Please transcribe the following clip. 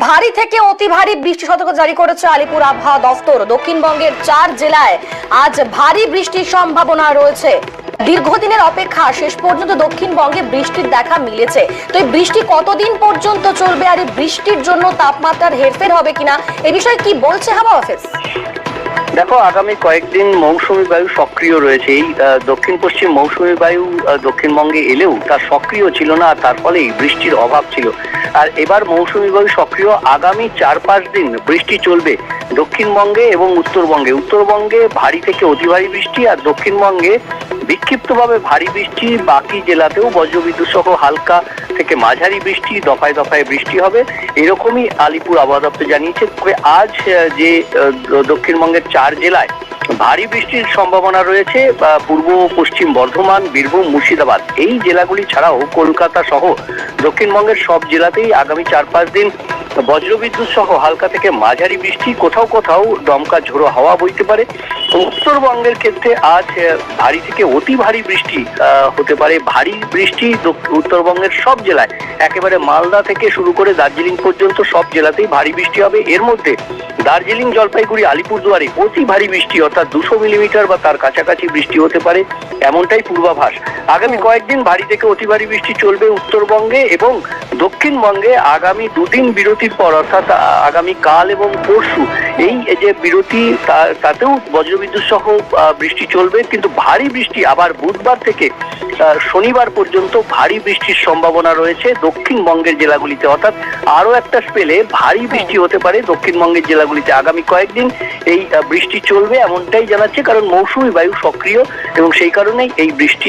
ভারী থেকে অতি ভারী বৃষ্টি সতর্ক জারি করেছে আলিপুর আবহাওয়া দফতর। দক্ষিণবঙ্গের 4 জেলায় আজ ভারী বৃষ্টির সম্ভাবনা রয়েছে। দীর্ঘদিনের অপেক্ষা শেষ পর্যন্ত দক্ষিণবঙ্গে বৃষ্টির দেখা মিলেছে। তো এই বৃষ্টি কতদিন পর্যন্ত চলবে আর এই বৃষ্টির জন্য তাপমাত্রার হেরফের হবে কিনা এই বিষয়ে কি বলছে হাওয়া অফিস? দেখো, আগামী কয়েকদিন মৌসুমী বায়ু সক্রিয় রয়েছে। এই দক্ষিণ পশ্চিম মৌসুমী বায়ু দক্ষিণবঙ্গে এলেও তা সক্রিয় ছিল না, তার ফলে বৃষ্টির অভাব ছিল। আর এবার মৌসুমী বায়ু সক্রিয়, আগামী 4-5 দিন বৃষ্টি চলবে দক্ষিণবঙ্গে এবং উত্তরবঙ্গে। উত্তরবঙ্গে ভারী থেকে অতি ভারী বৃষ্টি, আর দক্ষিণবঙ্গে বিক্ষিপ্তভাবে ভারী বৃষ্টি। বাকি জেলাতেও বজ্রবিদ্যুৎ সহ হালকা থেকে মাঝারি বৃষ্টি, দফায় দফায় বৃষ্টি হবে, এরকমই আলিপুর আবহাওয়া দপ্তর জানিয়েছে। তবে আজ যে দক্ষিণবঙ্গের 4 জেলায় ভারী বৃষ্টির সম্ভাবনা রয়েছে, পূর্ব পশ্চিম বর্ধমান, বীরভূম, মুর্শিদাবাদ এই জেলাগুলি ছাড়াও কলকাতা সহ দক্ষিণবঙ্গের সব জেলাতেই আগামী 4-5 দিন বজ্রবিদ্যুৎ সহ হালকা থেকে মাঝারি বৃষ্টি, কোথাও কোথাও দমকা ঝোড়ো হাওয়া বইতে পারে। উত্তরবঙ্গের ক্ষেত্রে আজ ভারী থেকে অতি ভারী বৃষ্টি হতে পারে। ভারী বৃষ্টি উত্তরবঙ্গের সব জেলায়, একেবারে মালদা থেকে শুরু করে দার্জিলিং পর্যন্ত সব জেলাতেই ভারী বৃষ্টি হবে। এর মধ্যে দার্জিলিং, জলপাইগুড়ি, আলিপুরদুয়ারে অতি ভারী বৃষ্টি অর্থাৎ 200 মিলিমিটার বা তার কাছাকাছি বৃষ্টি হতে পারে, এমনটাই পূর্বাভাস। আগামী কয়েকদিন ভারী থেকে অতি ভারী বৃষ্টি চলবে উত্তরবঙ্গে এবং দক্ষিণবঙ্গে। আগামী 2 দিন বিরতির পর অর্থাৎ আগামী কাল এবং পরশু এই যে বিরতি, তাতেও বজ্রবিদ্যুৎ সহ বৃষ্টি চলবে, কিন্তু ভারী বৃষ্টি আবার বুধবার থেকে শনিবার পর্যন্ত ভারী বৃষ্টির সম্ভাবনা রয়েছে দক্ষিণবঙ্গের জেলাগুলিতে। অর্থাৎ আরো একটা স্পেলে ভারী বৃষ্টি হতে পারে দক্ষিণবঙ্গের জেলাগুলিতে। আগামী কয়েকদিন এই বৃষ্টি চলবে এমনটাই জানাচ্ছে, কারণ মৌসুমী বায়ু সক্রিয় এবং সেই কারণেই এই বৃষ্টি